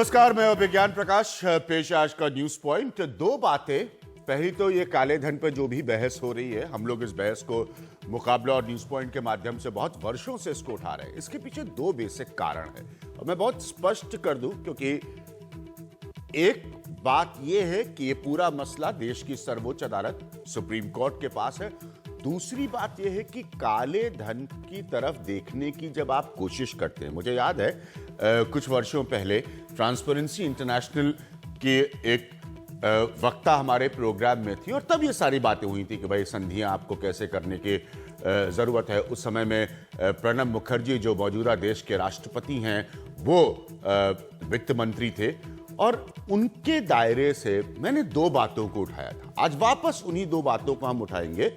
नमस्कार, मैं विज्ञान प्रकाश। पेश है आज का न्यूज पॉइंट। दो बातें। पहली तो ये काले धन पर जो भी बहस हो रही है, हम लोग इस बहस को मुकाबला और न्यूज पॉइंट के माध्यम से बहुत वर्षों से इसको उठा रहे हैं। इसके पीछे दो बेसिक कारण है और मैं बहुत स्पष्ट कर दूं, क्योंकि एक बात यह है कि ये पूरा मसला देश की सर्वोच्च अदालत सुप्रीम कोर्ट के पास है। दूसरी बात यह है कि काले धन की तरफ देखने की जब आप कोशिश करते हैं, मुझे याद है कुछ वर्षों पहले ट्रांसपेरेंसी इंटरनेशनल की एक वक्ता हमारे प्रोग्राम में थी और तब ये सारी बातें हुई थी कि भाई संधियां आपको कैसे करने की जरूरत है। उस समय में प्रणब मुखर्जी जो मौजूदा देश के राष्ट्रपति हैं, वो वित्त मंत्री थे और उनके दायरे से मैंने दो बातों को उठाया था। आज वापस उन्हीं दो बातों को हम उठाएंगे।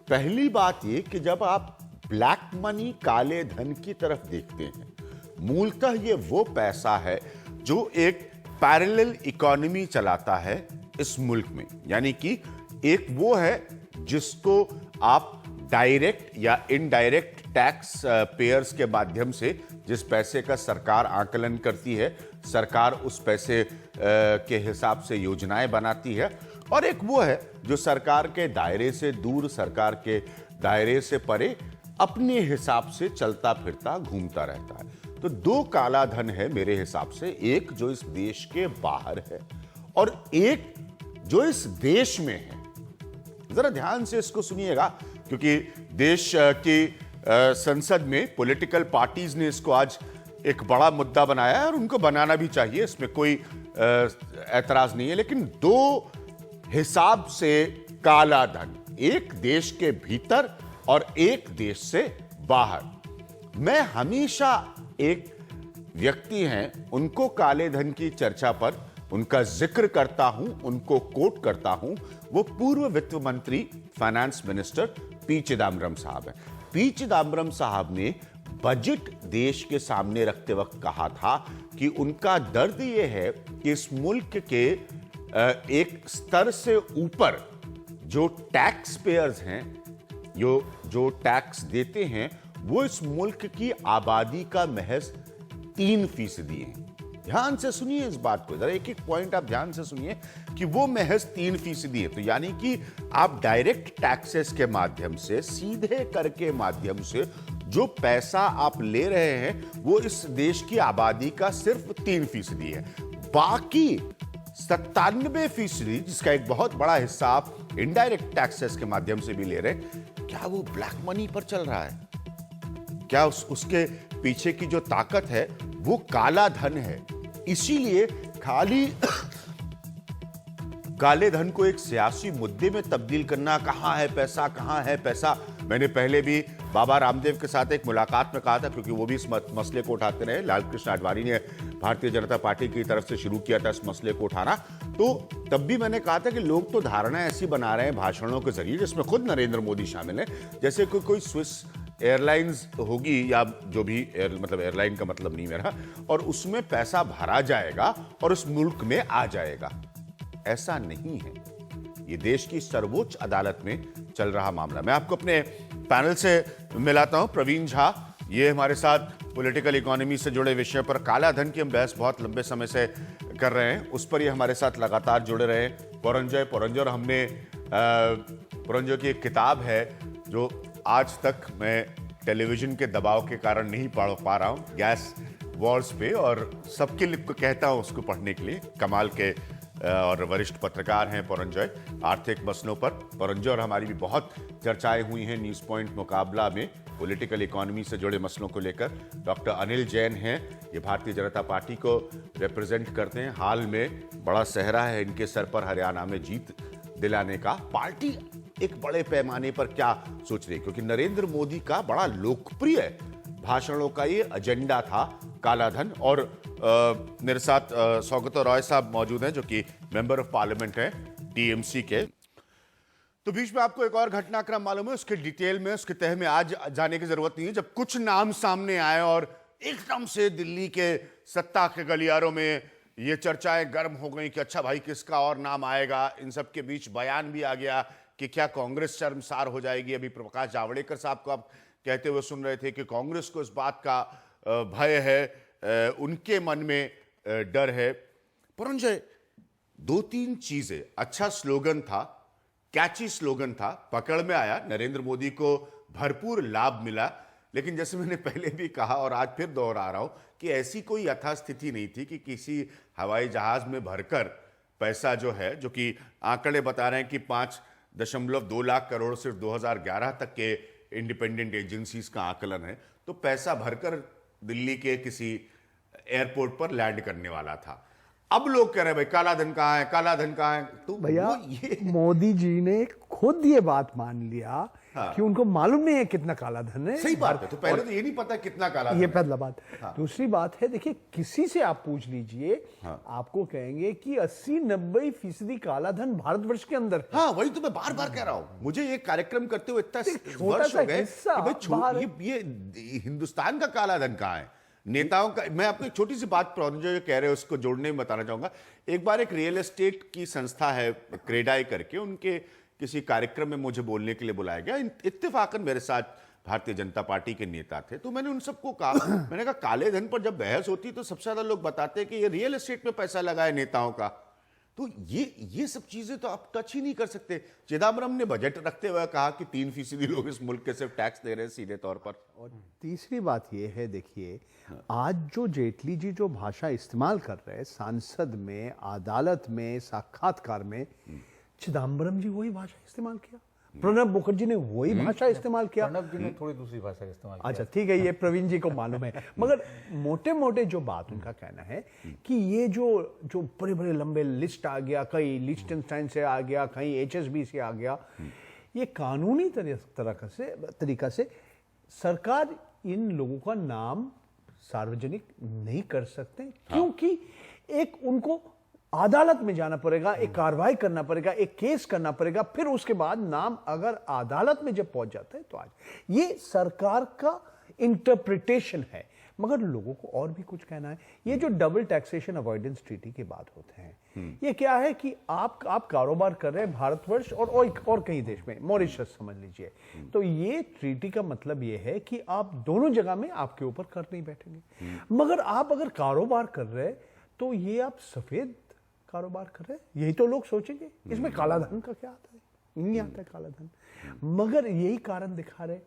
पहली बात ये कि जब आप ब्लैक मनी, काले धन की तरफ देखते हैं, मूलतः ये वो पैसा है जो एक पैरेलल इकोनॉमी चलाता है इस मुल्क में। यानी कि एक वो है जिसको आप डायरेक्ट या इनडायरेक्ट टैक्स पेयर्स के माध्यम से, जिस पैसे का सरकार आकलन करती है, सरकार उस पैसे के हिसाब से योजनाएं बनाती है, और एक वो है जो सरकार के दायरे से दूर, सरकार के दायरे से परे अपने हिसाब से चलता फिरता घूमता रहता है। तो दो काला धन है मेरे हिसाब से, एक जो इस देश के बाहर है और एक जो इस देश में है। जरा ध्यान से इसको सुनिएगा, क्योंकि देश की संसद में पॉलिटिकल पार्टीज ने इसको आज एक बड़ा मुद्दा बनाया है और उनको बनाना भी चाहिए, इसमें कोई ऐतराज नहीं है। लेकिन दो हिसाब से काला धन, एक देश के भीतर और एक देश से बाहर। मैं हमेशा एक व्यक्ति हैं, उनको काले धन की चर्चा पर उनका जिक्र करता हूं, उनको कोट करता हूं। वो पूर्व वित्त मंत्री, फाइनेंस मिनिस्टर पी चिदम्बरम साहब हैं। पी चिदम्बरम साहब ने बजट देश के सामने रखते वक्त कहा था कि उनका दर्द यह है कि इस मुल्क के एक स्तर से ऊपर जो टैक्स पेयर्स हैं, जो टैक्स देते हैं, वो इस मुल्क की आबादी का महज 3% है। ध्यान से सुनिए इस बात को, जरा एक एक पॉइंट आप ध्यान से सुनिए कि वो महज 3% है। तो यानी कि आप डायरेक्ट टैक्सेस के माध्यम से, सीधे कर के माध्यम से जो पैसा आप ले रहे हैं, वो इस देश की आबादी का सिर्फ 3% है। बाकी 97%, जिसका एक बहुत बड़ा हिस्सा आप इनडायरेक्ट टैक्सेस के माध्यम से भी ले रहे हैं, क्या वो ब्लैक मनी पर चल रहा है? क्या उसके पीछे की जो ताकत है वो काला धन है? इसीलिए खाली काले धन को एक सियासी मुद्दे में तब्दील करना, कहां है पैसा, कहां है पैसा। मैंने पहले भी बाबा रामदेव के साथ एक मुलाकात में कहा था, क्योंकि वो भी इस मसले को उठाते रहे। लाल कृष्ण आडवाणी ने भारतीय जनता पार्टी की तरफ से शुरू किया था इस मसले को उठाना। तो तब भी मैंने कहा था कि लोग तो धारणा ऐसी बना रहे हैं भाषणों के जरिए, जिसमें खुद नरेंद्र मोदी शामिल है, जैसे कोई स्विस एयरलाइंस होगी या जो भी मतलब एयरलाइन का मतलब नहीं मेरा, और उसमें पैसा भरा जाएगा और उस मुल्क में आ जाएगा। ऐसा नहीं है। ये देश की सर्वोच्च अदालत में चल रहा मामला। मैं आपको अपने पैनल से मिलाता हूं। प्रवीण झा, ये हमारे साथ पॉलिटिकल इकोनॉमी से जुड़े विषयों पर, काला धन की हम बहस बहुत लंबे समय से कर रहे हैं, उस पर ये हमारे साथ लगातार जुड़े रहे। पुरंजय, हमने पुरंजय की एक किताब है जो आज तक मैं टेलीविजन के दबाव के कारण नहीं पढ़ पा रहा हूं, गैस वॉर्स पे, और सबके लिए कहता हूं उसको पढ़ने के लिए। कमाल के और वरिष्ठ पत्रकार हैं पुरंजय, आर्थिक मसलों पर। पुरंजय और हमारी भी बहुत चर्चाएं हुई हैं न्यूज पॉइंट मुकाबला में पॉलिटिकल इकोनॉमी से जुड़े मसलों को लेकर। डॉक्टर अनिल जैन हैं, ये भारतीय जनता पार्टी को रिप्रेजेंट करते हैं। हाल में बड़ा सेहरा है इनके सर पर हरियाणा में जीत दिलाने का। पार्टी एक बड़े पैमाने पर क्या सोच रही है, क्योंकि नरेंद्र मोदी का बड़ा लोकप्रिय भाषणों का ये एजेंडा था काला धन। और मेरे साथ सौगत रॉय साहब मौजूद हैं, जो कि मेंबर ऑफ पार्लियामेंट हैं टीएमसी के। तो बीच में आपको एक और घटनाक्रम मालूम है, उसके डिटेल में, उसके तह में आज जाने की जरूरत नहीं है। जब कुछ नाम सामने आए और एकदम से दिल्ली के सत्ता के गलियारों में ये चर्चाएं गर्म हो गई कि अच्छा भाई किसका और नाम आएगा। इन सब के बीच बयान भी आ गया कि क्या कांग्रेस शर्मसार हो जाएगी। अभी प्रकाश जावड़ेकर साहब को आप कहते हुए सुन रहे थे कि कांग्रेस को इस बात का भय है, उनके मन में डर है। परंजय, दो तीन चीजें, अच्छा स्लोगन था, कैची स्लोगन था, पकड़ में आया, नरेंद्र मोदी को भरपूर लाभ मिला, लेकिन जैसे मैंने पहले भी कहा और आज फिर दोहरा रहा हूं कि ऐसी कोई यथास्थिति नहीं थी कि किसी हवाई जहाज में भरकर पैसा जो है, जो कि आंकड़े बता रहे हैं कि 5.2 लाख करोड़ सिर्फ 2011 तक के इंडिपेंडेंट एजेंसीज का आकलन है, तो पैसा भरकर दिल्ली के किसी एयरपोर्ट पर लैंड करने वाला था। अब लोग कह रहे हैं भाई काला धन कहां है, काला धन कहां है। तो भैया मोदी जी ने खुद ये बात मान लिया कि उनको मालूम नहीं है कितना काला धन है। सही बात है, तो पहले तो ये नहीं पता कितना काला धन ये है। पहला बात। दूसरी बात है, देखिए किसी से आप पूछ लीजिए, आपको कहेंगे कि 80-90% काला धन भारतवर्ष के अंदर है। हाँ, वही तो मैं बार बार कह रहा हूं। मुझे ये कार्यक्रम करते हुए इतना छोटा वर्ष सा हो गए हिस्सा कि भाई ये हिंदुस्तान का काला धन कहां है, नेताओं का। मैं आपको एक छोटी सी बात जो कह रहे हैं उसको जोड़ने में बताना चाहूंगा। एक बार एक रियल एस्टेट की संस्था है क्रेडाई करके, उनके किसी कार्यक्रम में मुझे बोलने के लिए बुलाया गया। इत्तेफाकन मेरे साथ भारतीय जनता पार्टी के नेता थे, तो मैंने उन सबको कहा, मैंने कहा काले धन पर जब बहस होती है तो सबसे ज्यादा लोग बताते हैं कि ये रियल एस्टेट में पैसा लगा है नेताओं का। तो ये सब चीजें तो आप टच ही नहीं कर सकते। चिदम्बरम ने बजट रखते हुए कहा कि 3% लोग इस मुल्क के सिर्फ टैक्स दे रहे हैं सीधे तौर पर। और तीसरी बात यह है, देखिए आज जो जेटली जी जो भाषा इस्तेमाल कर रहे हैं सांसद में, अदालत में, साक्षात्कार में, चिदम्बरम जी वही भाषा इस्तेमाल किया, प्रणब मुखर्जी ने वही भाषा इस्तेमाल किया। प्रणब जी ने थोड़ी दूसरी भाषा इस्तेमाल किया। अच्छा ठीक है, ये प्रवीण जी को मालूम है, मगर मोटे मोटे जो बात उनका कहना है कि ये जो बड़े बड़े लंबे लिस्ट आ गया, कहीं लिechtenstein से आ गया, कहीं HSB से आ गया, ये कानूनी तरीका से सरकार इन लोगों का नाम सार्वजनिक नहीं कर सकते, क्योंकि एक उनको अदालत में जाना पड़ेगा, एक कार्रवाई करना पड़ेगा, एक केस करना पड़ेगा, फिर उसके बाद नाम अगर अदालत में जब पहुंच जाता है तो आज ये सरकार का इंटरप्रिटेशन है। मगर लोगों को और भी कुछ कहना है। ये जो डबल टैक्सेशन अवॉइडेंस ट्रीटी की बात होते हैं, ये क्या है कि आप कारोबार कर रहे हैं भारतवर्ष और कई देश में, मॉरिशस समझ लीजिए, तो ये ट्रीटी का मतलब ये है कि आप दोनों जगह में आपके ऊपर कर नहीं बैठेंगे। मगर आप अगर कारोबार कर रहे हैं तो ये आप सफेद कारोबार कर रहे हैं, यही तो लोग सोचेंगे, इसमें काला धन का क्या आता है, नहीं आता है काला धन। मगर यही कारण दिखा रहे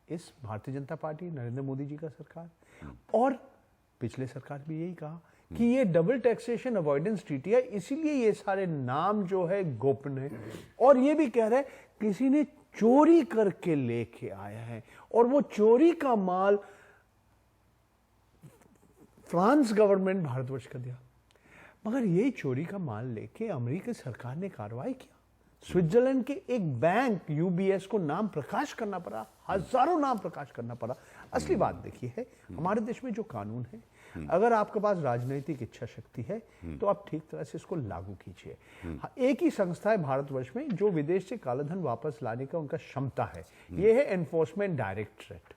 इस भारतीय जनता पार्टी, नरेंद्र मोदी जी का सरकार, और पिछले सरकार भी यही कहा कि ये डबल टैक्सेशन अवॉइडेंस ट्रीटी है, इसीलिए ये सारे नाम जो है गोपनीय है। और ये भी कह रहे हैं किसी ने चोरी करके लेके आया है और वो चोरी का माल फ्रांस गवर्नमेंट भारतवर्ष का दिया। मगर यही चोरी का माल लेके अमेरिकी सरकार ने कार्रवाई किया, स्विट्जरलैंड के एक बैंक UBS को नाम प्रकाश करना पड़ा, हजारों नाम प्रकाश करना पड़ा। असली बात देखिए है, हमारे देश में जो कानून है, अगर आपके पास राजनीतिक इच्छा शक्ति है तो आप ठीक तरह से इसको लागू कीजिए। एक ही संस्था है भारतवर्ष में जो विदेश से कालाधन वापस लाने का उनका क्षमता है, ये है एनफोर्समेंट डायरेक्टरेट।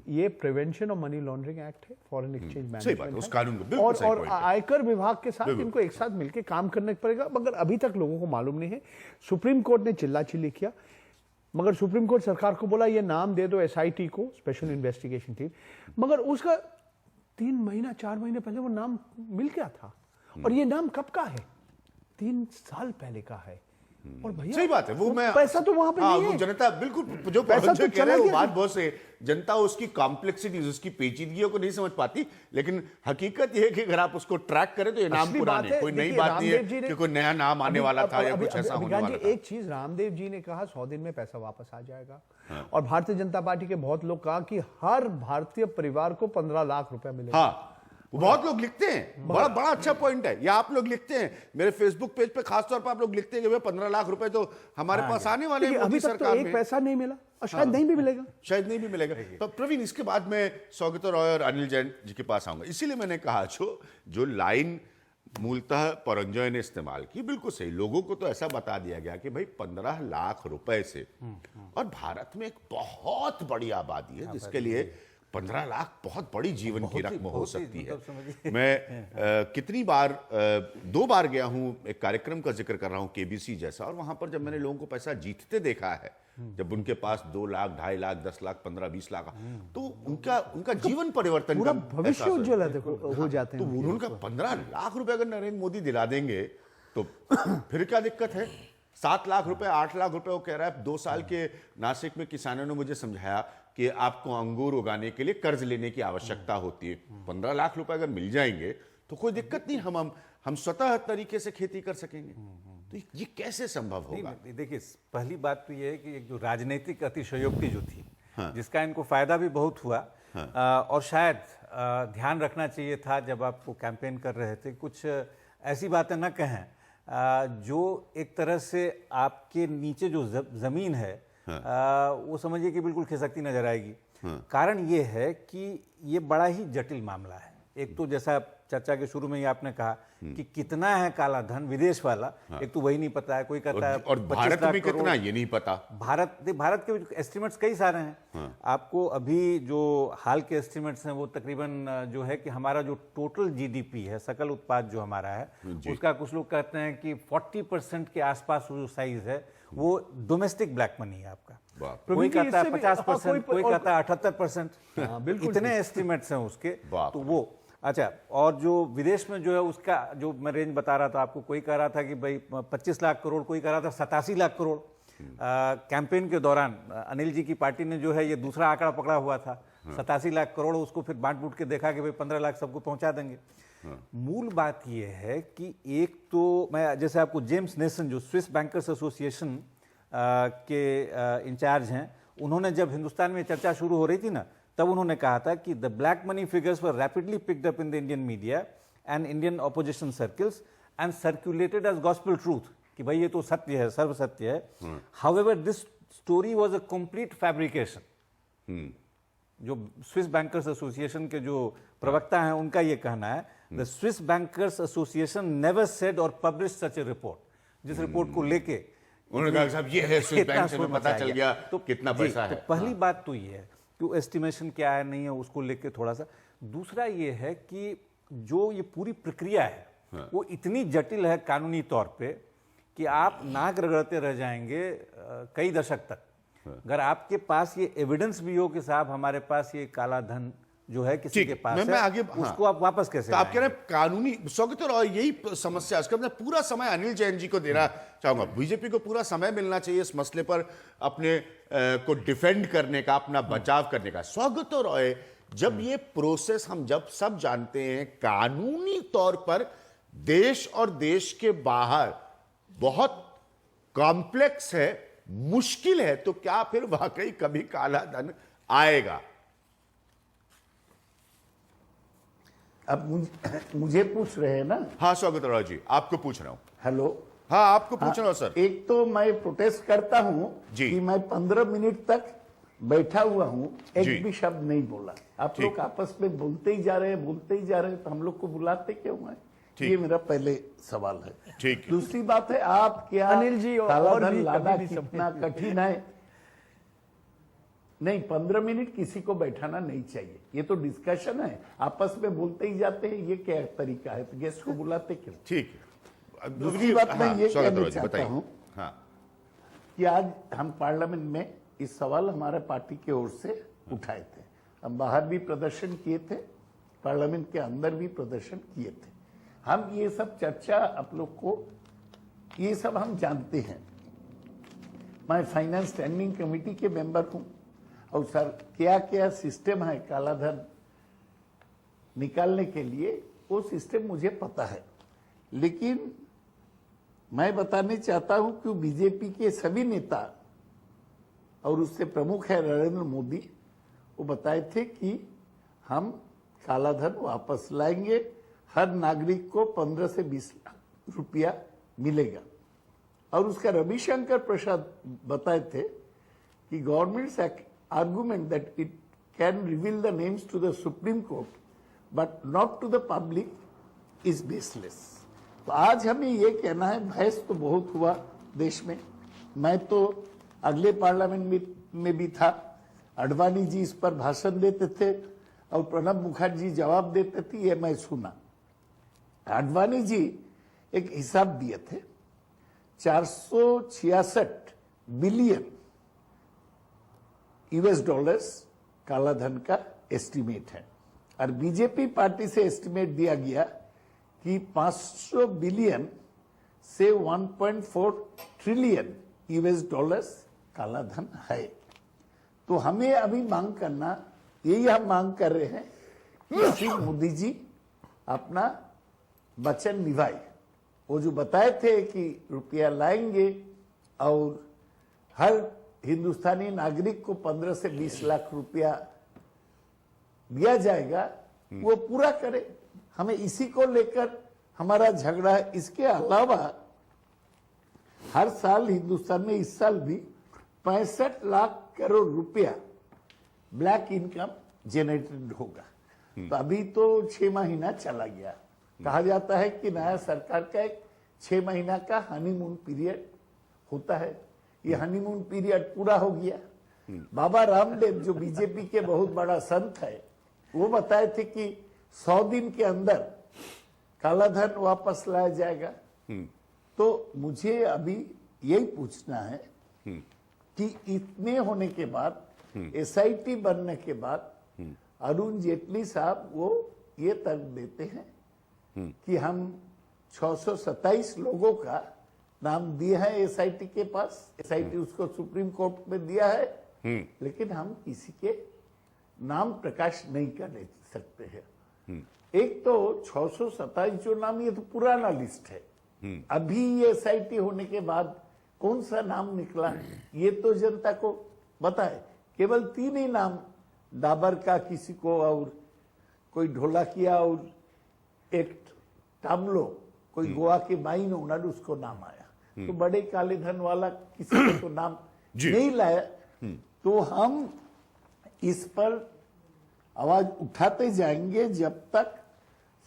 ये prevention of money laundering act है, फॉरेन एक्सचेंज मैनेजमेंट, और आयकर विभाग के साथ इनको एक साथ मिलकर काम करने पड़ेगा। मगर अभी तक लोगों को मालूम नहीं है। सुप्रीम कोर्ट ने चिल्ला चिल्ली किया, मगर सुप्रीम कोर्ट सरकार को बोला ये नाम दे दो SIT को, स्पेशल इन्वेस्टिगेशन टीम, मगर उसका 4 महीने पहले वो नाम मिल गया था। और ये नाम कब का है? 3 साल पहले का है। और भैया सही बात है, वो मैं पैसा तो वहां पे नहीं है, जनता बिल्कुल जो पैसा तो कह रहे हैं वो बात बहुत से, जनता उसकी कॉम्प्लेक्सिटीज, उसकी पेचीदगियों को नहीं समझ पाती। लेकिन हकीकत यह है कि अगर आप उसको ट्रैक करें तो ये नाम पुराने, कोई नई बात नहीं है कि कोई नया नाम आने वाला था या कुछ ऐसा होने वाला था। एक चीज रामदेव जी ने कहा 100 दिन में पैसा वापस आ जाएगा, और भारतीय जनता पार्टी के बहुत लोग कहा कि हर भारतीय परिवार को 15 लाख रुपए मिलेगा। हाँ, बहुत लोग लिखते हैं, बड़ा अच्छा पॉइंट है। या आप लोग लिखते हैं मेरे फेसबुक पेज पे, खासतौर पर आप लोग लिखते हैं कि 15 लाख रुपए तो हमारे पास आने वाले हैं अभी तक तो एक पैसा नहीं मिला, और शायद नहीं भी मिलेगा, शायद नहीं भी मिलेगा। तो प्रवीण, इसके बाद मैं सौगत रॉय और अनिल जैन जी के पास आऊंगा। इसीलिए मैंने कहा जो लाइन मूलतः परंजय ने इस्तेमाल की, बिल्कुल सही। लोगों को तो ऐसा बता दिया गया कि भाई 15 लाख रुपए से, और भारत में एक बहुत बड़ी आबादी है जिसके लिए 15 लाख बहुत बड़ी जीवन की रकम हो बहुत ही, सकती है। मतलब समझिए। मैं कितनी बार 2 बार गया हूं, एक कार्यक्रम का जिक्र कर रहा हूं केबीसी जैसा, और वहां पर जब मैंने लोगों को पैसा जीतते देखा है, जब उनके पास 2 लाख, 2.5 लाख, 10 लाख, 15-20 लाख, तो उनका जीवन परिवर्तन पूरा का भविष्य एहसास उज्जवल है, देखो, हो जाते तो हैं। उनका 15 लाख रुपए अगर नरेंद्र मोदी दिला देंगे तो फिर क्या दिक्कत है? 7 लाख रुपए, 8 लाख रुपए वो कह रहा है। 2 साल के नासिक में किसानों ने मुझे समझाया कि आपको अंगूर उगाने के लिए कर्ज लेने की आवश्यकता होती है। 15 लाख रुपए अगर मिल जाएंगे तो कोई दिक्कत नहीं, हम स्वतः तरीके से खेती कर सकेंगे। तो ये कैसे संभव होगा? नहीं, देखिए, पहली बात तो ये है कि एक जो राजनीतिक अतिशयोक्ति जो थी, जिसका इनको फायदा भी बहुत हुआ, और शायद ध्यान रखना चाहिए था जब आप वो कैंपेन कर रहे थे, कुछ ऐसी बातें न कहें जो एक तरह से आपके नीचे जो जमीन है वो समझिए कि बिल्कुल खिसकती नजर आएगी। कारण ये है कि ये बड़ा ही जटिल मामला है। एक तो जैसा चर्चा के शुरू में ही आपने कहा कि कितना है काला धन विदेश वाला, एक तो वही नहीं पता है। कोई कहता है और भारत में कितना, ये नहीं पता। भारत के एस्टिमेट्स कई सारे हैं। आपको अभी जो हाल के एस्टिमेट्स हैं वो तकरीबन जो है कि हमारा जो टोटल जीडीपी है, सकल उत्पाद जो हमारा है, उसका कुछ लोग कहते हैं कि 40% के आसपास जो साइज है वो डोमेस्टिक ब्लैक मनी है आपका। कोई कहता है 50%, कोई कहता है 78%। इतने एस्टिमेट्स हैं उसके। तो वो अच्छा, और जो विदेश में जो है उसका जो मैं रेंज बता रहा था आपको, कोई कह रहा था कि भाई 25 लाख करोड़, कोई कह रहा था 87 लाख करोड़। कैंपेन के दौरान अनिल जी की पार्टी ने जो है ये दूसरा आंकड़ा पकड़ा हुआ था, 87 लाख करोड़। उसको फिर बांट बूट के देखा कि भाई 15 लाख सबको पहुंचा देंगे। मूल बात यह है कि एक तो मैं जैसे आपको जेम्स नेसन जो स्विस बैंकर्स एसोसिएशन के इंचार्ज हैं, उन्होंने जब हिंदुस्तान में चर्चा शुरू हो रही थी ना, तब उन्होंने कहा था कि the black money figures were rapidly picked up in the Indian media and Indian opposition circles and circulated as gospel truth, कि भाई ये तो सत्य है, सर्व सत्य है। However this story was a complete fabrication. जो स्विस बैंकर्स एसोसिएशन के जो प्रवक्ता हैं उनका ये कहना है, the Swiss bankers association never said और पब्लिश सच ए रिपोर्ट। जिस रिपोर्ट को लेके उन्होंने कहा साहब ये है स्विस बैंक से हमें पता चल गया तो कितना पैसा है। तो पहली बात तो ये है कि एस्टिमेशन क्या है नहीं है उसको लेके थोड़ा सा। दूसरा ये है कि जो ये पूरी प्रक्रिया है वो इतनी जटिल है कानूनी तौर पे कि आप नाक रगड़ते रह जाएंगे कई दशक तक। अगर आपके पास ये एविडेंस भी हो कि साहब हमारे पास ये काला धन जो है किसी के पास है, आगे उसको आप वापस कैसे तो आप कह रहे हैं कानूनी स्वागत, और यही समस्या इसका मैं पूरा समय अनिल जैन जी को देना चाहूंगा। बीजेपी को पूरा समय मिलना चाहिए इस मसले पर अपने को डिफेंड करने का, अपना बचाव करने का। स्वागत रॉय, जब ये प्रोसेस हम जब सब जानते हैं कानूनी तौर पर देश और देश के बाहर बहुत कॉम्प्लेक्स है, मुश्किल है, तो क्या फिर वाकई कभी काला धन आएगा? अब मुझे पूछ रहे हैं ना? हाँ स्वागत राव जी, आपको पूछ रहा हूं। हेलो, हाँ आपको पूछ रहा हूं सर। एक तो मैं प्रोटेस्ट करता हूं जी। कि मैं 15 मिनट तक बैठा हुआ हूं, जी। एक भी शब्द नहीं बोला। आप लोग आपस में बोलते ही जा रहे हैं, तो हम लोग को बुलाते क्यों हैं? ये मेरा पहले सवाल है। ठीक। दूसरी बात है, आप क्या अनिल जी काला और धन भी लाना कभी भी कितना कठिन है? नहीं, 15 मिनट किसी को बैठाना नहीं चाहिए। ये तो डिस्कशन है, आपस में बोलते ही जाते हैं, ये क्या तरीका है? तो गेस्ट को बुलाते क्यों? ठीक। दूसरी बात मैं ये कहना चाहता बताइए। हूं हाँ। कि आज हम पार्लियामेंट में इस सवाल हमारे पार्टी की ओर से उठाए थे। हम बाहर भी प्रदर्शन किए थे, पार्लियामेंट के अंदर भी प्रदर्शन किए थे। हम ये सब चर्चा आप लोग को, ये सब हम जानते हैं। मैं फाइनेंस स्टैंडिंग कमेटी के मेंबर हूं, और सर क्या क्या सिस्टम है काला धन निकालने के लिए, वो सिस्टम मुझे पता है। लेकिन मैं बताने चाहता हूं कि बीजेपी के सभी नेता, और उससे प्रमुख है नरेंद्र मोदी, वो बताए थे कि हम काला धन वापस लाएंगे, हर नागरिक को 15 से 20 लाख रुपया मिलेगा। और उसका रविशंकर प्रसाद बताए थे कि governments argument that it can reveal the names to the Supreme Court but not to the public is baseless। तो आज हमें ये कहना है, बहस तो बहुत हुआ देश में, मैं तो अगले पार्लियामेंट में भी था, अडवाणी जी इस पर भाषण देते थे और प्रणब मुखर्जी जवाब देते थे, ये मैं सुना। अडवाणी जी एक हिसाब दिए थे, 466 बिलियन यूएस डॉलर्स काला धन का एस्टीमेट है, और बीजेपी पार्टी से एस्टीमेट दिया गया कि 500 बिलियन से 1.4 ट्रिलियन यूएस डॉलर्स काला धन है। तो हमें अभी मांग करना, यही हम मांग कर रहे हैं कि श्री मोदी जी अपना वचन निभाए। वो जो बताए थे कि रुपया लाएंगे और हर हिंदुस्तानी नागरिक को 15 से 20 लाख रुपया दिया जाएगा, वो पूरा करे। हमें इसी को लेकर हमारा झगड़ा है। इसके अलावा हर साल हिंदुस्तान में इस साल भी 65 लाख करोड़ रुपया ब्लैक इनकम जनरेटेड होगा। तो अभी तो 6 महीना चला गया। कहा जाता है कि नया सरकार का एक 6 महीना का हनीमून पीरियड होता है। ये हनीमून पीरियड पूरा हो गया। बाबा रामदेव जो बीजेपी के बहुत बड़ा संत है, वो बताए थे कि 100 दिन के अंदर काला धन वापस लाया जाएगा। तो मुझे अभी यही पूछना है कि इतने होने के बाद, एसआईटी बनने के बाद अरुण जेटली साहब वो ये तर्क देते हैं कि हम 627 लोगों का नाम दिए हैं एसआईटी के पास, एसआईटी उसको सुप्रीम कोर्ट में दिया है, लेकिन हम किसी के नाम प्रकाश नहीं कर सकते हैं। एक तो 627 जो नाम, ये तो पुराना लिस्ट है। अभी ये एसआईटी होने के बाद कौन सा नाम निकला ये तो जनता को बताए। केवल 3 ही नाम, डाबर का किसी को, और कोई ढोलाकिया, और एक टामलो, कोई गोवा के माइन ओनर, उसको नाम आया। तो बड़े काले धन वाला किसी को तो नाम नहीं लाया। तो हम इस पर आवाज उठाते जाएंगे जब तक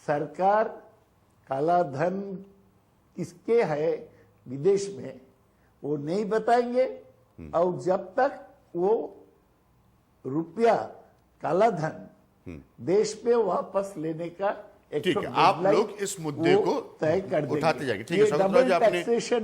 सरकार काला धन किसके है विदेश में वो नहीं बताएंगे, और जब तक वो रुपया काला धन देश में वापस लेने का ठीक है, आप लोग इस मुद्दे को तय कर उठाते जाएंगे। ठीक है शकुंतला जी, आपने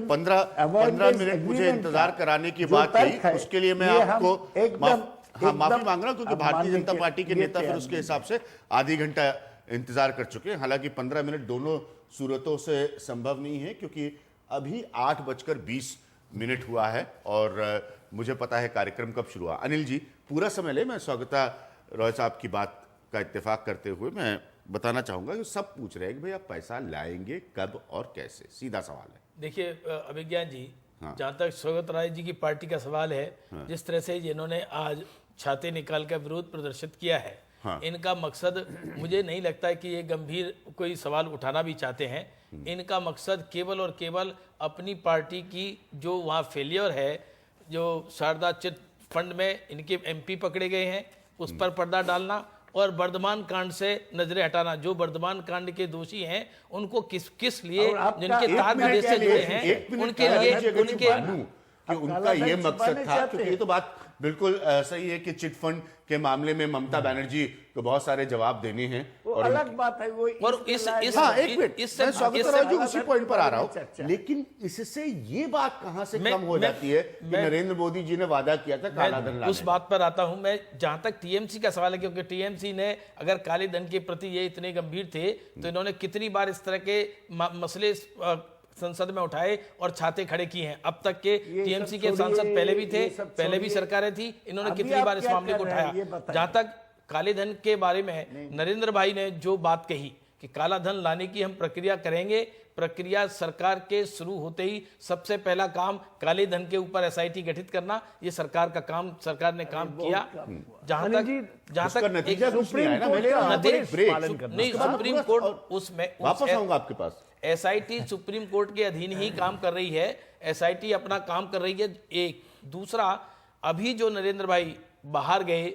15 मिनट मुझे इंतजार कराने की बात कही, उसके लिए मैं आपको माफी मांग रहा हूं, क्योंकि भारतीय जनता पार्टी के नेता फिर उसके हिसाब से आधी घंटा इंतजार कर चुके हैं। हालांकि 15 मिनट दोनों सूरतों से संभव नहीं है, क्योंकि अभी 8:20 हुआ है और मुझे पता है कार्यक्रम कब शुरू हुआ। अनिल जी पूरा समय ले। मैं स्वागता रॉय साहब की बात का इत्तेफाक करते हुए मैं बताना चाहूंगा कि सब पूछ रहे हैं कि भाई आप पैसा लाएंगे कब और कैसे, सीधा सवाल है। देखिए अभिज्ञान जी, जहाँ तक स्वागत राय जी की पार्टी का सवाल है, जिस तरह से जिन्होंने आज छाते निकाल कर विरोध प्रदर्शित किया है, इनका मकसद मुझे नहीं लगता है कि ये गंभीर कोई सवाल उठाना भी चाहते हैं। इनका मकसद केवल और केवल अपनी पार्टी की जो वहाँ फेलियर है, जो शारदा चिट फंड में इनके एमपी पकड़े गए हैं, उस पर पर्दा डालना और वर्धमान कांड से नजरें हटाना। जो वर्धमान कांड के दोषी हैं उनको किस लिए, जिनके तार विदेश से जुड़े हैं, उनके लिए कि उनका ये मकसद था, क्योंकि ये तो बात बिल्कुल सही है कि चिट फंड के मामले में ममता बनर्जी को बहुत सारे जवाब देने हैं और अलग बात है वो। और एक मिनट मैं स्वागत जी उसी पॉइंट पर आ रहा हूं, लेकिन इससे ये बात कहां से कम हो जाती है कि नरेंद्र मोदी जी ने वादा किया था काला धन लाने। उस बात पर आता हूं मैं, जहां तक टीएमसी का सवाल है, क्योंकि टीएमसी ने अगर काले धन के प्रति ये इतने गंभीर थे तो इन्होंने कितनी बार इस तरह के मसले संसद में उठाए और छाते खड़े किए हैं। अब तक के टीएमसी के सांसद पहले भी थे, पहले भी सरकारें थी, इन्होंने कितनी बार इस मामले को उठाया। जहां तक काले धन के बारे में नरेंद्र भाई ने जो बात कही कि काला धन लाने की हम प्रक्रिया करेंगे, प्रक्रिया सरकार के शुरू होते ही सबसे पहला काम काले धन के ऊपर एसआईटी गठित करना, ये सरकार का काम, सरकार ने काम किया। जहां तक सुप्रीम कोर्ट उसमें वापस आऊंगा आपके पास, एसआईटी सुप्रीम कोर्ट के अधीन ही काम कर रही है, एसआईटी अपना काम कर रही है। एक दूसरा, अभी जो नरेंद्र भाई बाहर गए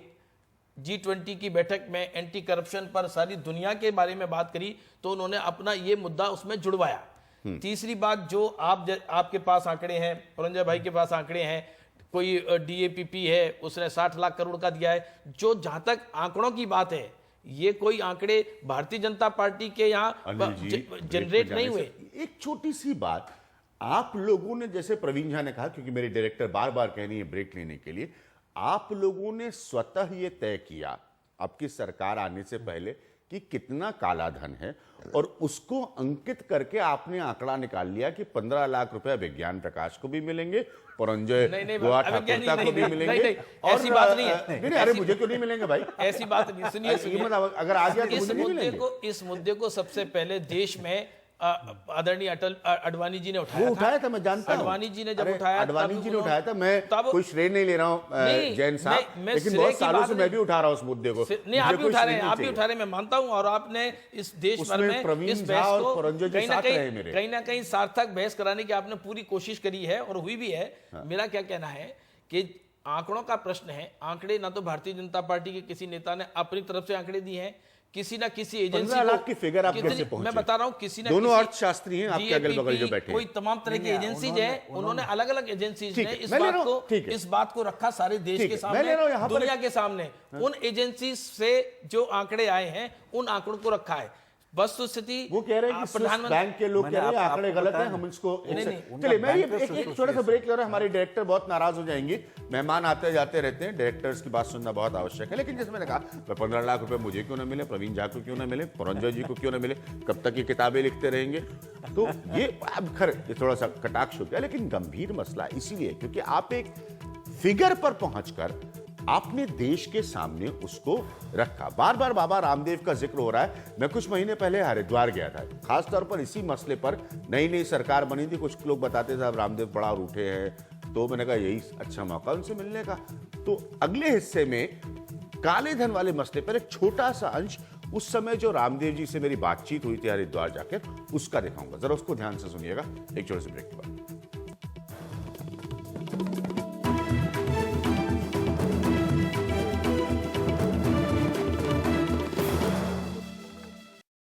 G20 की बैठक में एंटी करप्शन पर सारी दुनिया के बारे में बात करी, तो उन्होंने अपना ये मुद्दा उसमें जुड़वाया। तीसरी बात, जो आपके पास आंकड़े हैं, पुरंजय भाई के पास आंकड़े हैं, कोई DAPP है उसने 60 लाख करोड़ का दिया है। जो जहां तक आंकड़ों की बात है, ये कोई आंकड़े भारतीय जनता पार्टी के यहाँ जनरेट नहीं हुए। एक छोटी सी बात, आप लोगों ने, जैसे प्रवीण झा ने कहा, क्योंकि मेरी डायरेक्टर बार बार कह रही है ब्रेक लेने के लिए, आप लोगों ने स्वतः ये तय किया आपकी सरकार आने से पहले कि कितना काला धन है, और उसको अंकित करके आपने आंकड़ा निकाल लिया कि 15 लाख रुपए विज्ञान प्रकाश को भी मिलेंगे, परंजय गुहा ठाकुरता को भी मिलेंगे। और ऐसी बात नहीं है। नहीं, अरे मुझे क्यों नहीं मिलेंगे भाई? ऐसी बात नहीं, सुनिए अगर आ गया तो मुझे नहीं मिलेंगे। इस मुद्दे को सबसे पहले देश में आदरणीय अटल अडवाणी जी ने वो उठाया था, मैं जानता हूं। अडवाणी जी ने जब उठाया, अडवाणी जी ने उठाया था। मैं कोई श्रेय नहीं ले रहा हूं जैन साहब, लेकिन बहुत सालों से मैं भी उठा रहा हूं उस मुद्दे को। नहीं, आप भी उठा रहे हैं, आप भी उठा रहे हैं, मैं मानता हूं। और आपने इस देश भर में इस बहस को कहीं ना कहीं सार्थक बहस कराने की आपने पूरी कोशिश करी है, और हुई भी है। मेरा क्या कहना है कि आंकड़ों का प्रश्न है। आंकड़े ना तो भारतीय जनता पार्टी के किसी नेता ने अपनी तरफ से आंकड़े दिए हैं, किसी ना किसी एजेंसी 15 लाख की फिगर आप कैसे पहुंचे? मैं बता रहा हूं, किसी ना दोनों किसी अर्थशास्त्री हैं आपके अगल बगल जो बैठे हैं, कोई तमाम तरह की एजेंसीज हैं, उन्होंने अलग अलग एजेंसीज ने इस बात को रखा सारे देश के सामने, दुनिया के सामने। उन एजेंसी से जो आंकड़े आए हैं, उन आंकड़ों को रखा है। वस्तुस्थिति वो कह रहे हैं कि स्विस बैंक के लोग कह रहे हैं आंकड़े गलत हैं, हम इसको चलिए। मैं एक छोटा सा ब्रेक ले रहा हूं, हमारे डायरेक्टर बहुत नाराज हो जाएंगे। मेहमान आते जाते रहते हैं, डायरेक्टर्स की बात सुनना बहुत आवश्यक है। लेकिन जैसे मैंने कहा, 15 लाख रुपए मुझे क्यों ना मिले, प्रवीण झा को क्यों ना मिले, परंजय जी को क्यों ना मिले, कब तक ये किताबें लिखते रहेंगे? तो ये अब खैर ये थोड़ा सा कटाक्ष हो गया, लेकिन गंभीर मसला इसीलिए क्योंकि आप एक फिगर पर पहुंचकर आपने देश के सामने उसको रखा। बार बार बाबा रामदेव का जिक्र हो रहा है। मैं कुछ महीने पहले हरिद्वार गया था, खासतौर पर इसी मसले पर। नई नई सरकार बनी थी, कुछ लोग बताते साहब रामदेव बड़ा रूठे हैं, तो मैंने कहा यही अच्छा मौका उनसे मिलने का। तो अगले हिस्से में काले धन वाले मसले पर एक छोटा सा अंश, उस समय जो रामदेव जी से मेरी बातचीत हुई थी हरिद्वार जाकर, उसका दिखाऊंगा। जरा उसको ध्यान से सुनिएगा एक छोटे से ब्रेक के बाद।